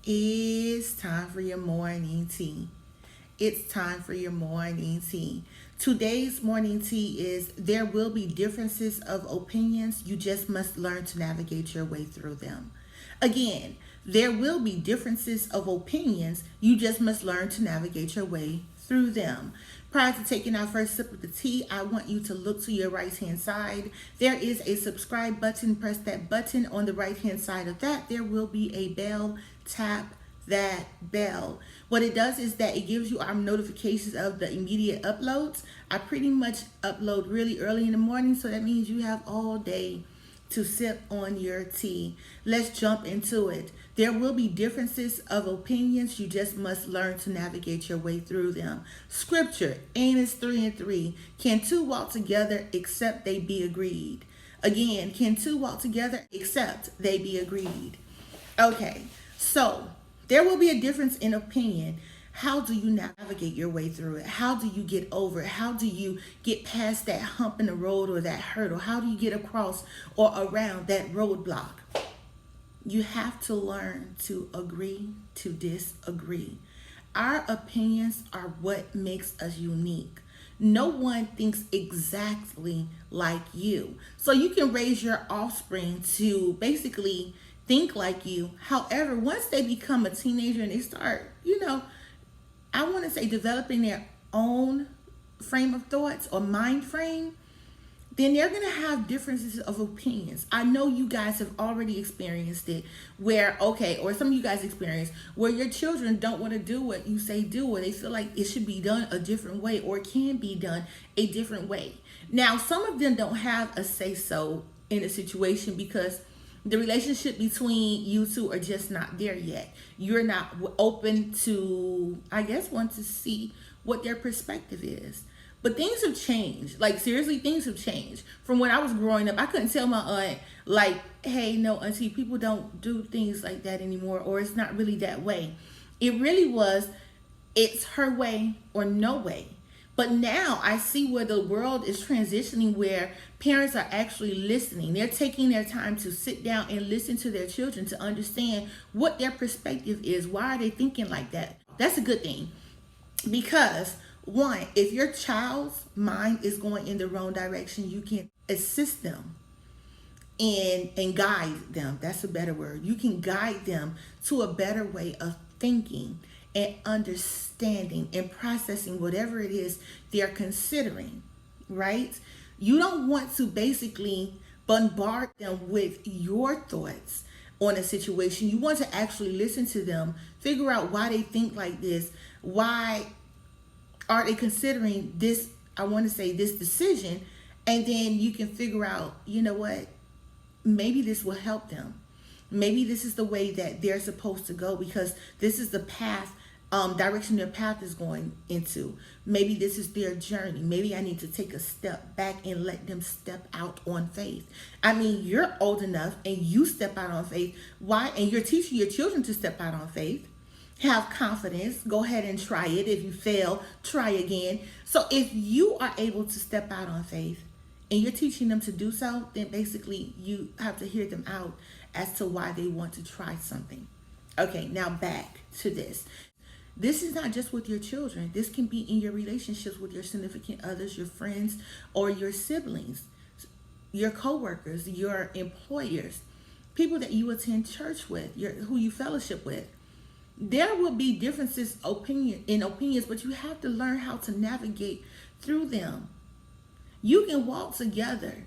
It's time for your morning tea. It's time for your morning tea. Today's morning tea is there will be differences of opinions. You just must learn to navigate your way through them. Again, there will be differences of opinions. You just must learn to navigate your way through them. Prior to taking our first sip of the tea, I want you to look to your right hand side. There is a subscribe button. Press that button on the right hand side of that. There will be a bell. Tap that bell. What it does is that it gives you our notifications of the immediate uploads. I pretty much upload really early in the morning, so that means you have all day to sip on your tea. Let's jump into it. There will be differences of opinions. You just must learn to navigate your way through them. Scripture, Amos 3:3. Can two walk together except they be agreed? Again, can two walk together except they be agreed? Okay, so there will be a difference in opinion. How do you navigate your way through it? How do you get over it? How do you get past that hump in the road or that hurdle? How do you get across or around that roadblock? You have to learn to agree to disagree. Our opinions are what makes us unique. No one thinks exactly like you. So you can raise your offspring to basically think like you. However, once they become a teenager and they start, I want to say developing their own frame of thoughts or mind frame, then they're going to have differences of opinions. I know you guys have already experienced it where, okay, or some of you guys experience where your children don't want to do what you say do, or they feel like it should be done a different way or can be done a different way. Now, some of them don't have a say so in a situation because the relationship between you two are just not there yet. You're not open to, I guess, want to see what their perspective is. But things have changed. Like, seriously, things have changed. From when I was growing up, I couldn't tell my aunt, like, hey, no, auntie, people don't do things like that anymore, or it's not really that way. It really was, it's her way or no way. But now I see where the world is transitioning, where parents are actually listening. They're taking their time to sit down and listen to their children to understand what their perspective is. Why are they thinking like that? That's a good thing. Because, one, if your child's mind is going in the wrong direction, you can assist them and guide them. That's a better word. You can guide them to a better way of thinking and understanding and processing whatever it is they're considering, right? You don't want to basically bombard them with your thoughts on a situation. You want to actually listen to them, figure out why they think like this, why are they considering this, I want to say this decision, and then you can figure out, you know what, maybe this will help them. Maybe this is the way that they're supposed to go because this is the path, direction their path is going into. Maybe this is their journey. Maybe I need to take a step back and let them step out on faith. I mean, you're old enough and you step out on faith. Why? And you're teaching your children to step out on faith. Have confidence. Go ahead and try it. If you fail, try again. So if you are able to step out on faith and you're teaching them to do so, then basically you have to hear them out as to why they want to try something. Okay, now back to this. This is not just with your children. This can be in your relationships with your significant others, your friends, or your siblings, your coworkers, your employers, people that you attend church with, who you fellowship with. There will be differences in opinions, but you have to learn how to navigate through them. You can walk together.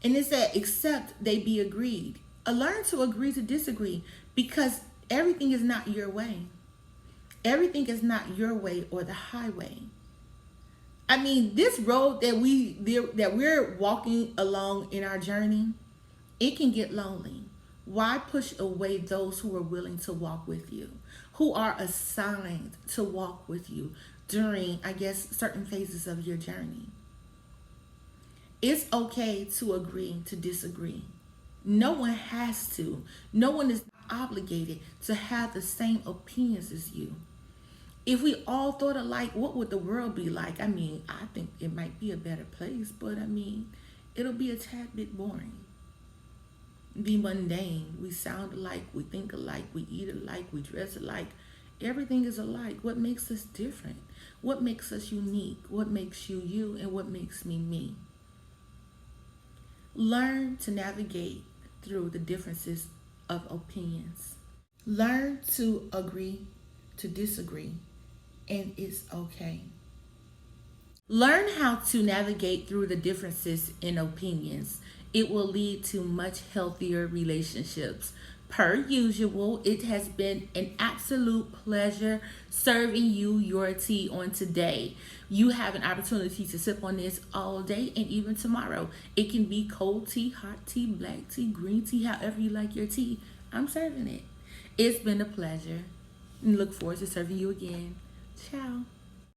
And it said, except they be agreed. Learn to agree to disagree, because everything is not your way. Everything is not your way or the highway. I mean, this road that we're walking along in our journey, it can get lonely. Why push away those who are willing to walk with you, who are assigned to walk with you during, I guess, certain phases of your journey? It's okay to agree to disagree. No one has to. No one is obligated to have the same opinions as you. If we all thought alike, what would the world be like? I mean, I think it might be a better place, but I mean, it'll be a tad bit boring. be mundane. We sound alike, we think alike, we eat alike, we dress alike. Everything is alike. What makes us different? What makes us unique? What makes you you, and what makes me me? Learn to navigate through the differences of opinions. Learn to agree to disagree, and it's okay. Learn how to navigate through the differences in opinions. It will lead to much healthier relationships. Per usual, it has been an absolute pleasure serving you your tea on today. You have an opportunity to sip on this all day and even tomorrow. It can be cold tea, hot tea, black tea, green tea, however you like your tea. I'm serving it. It's been a pleasure and look forward to serving you again. Ciao.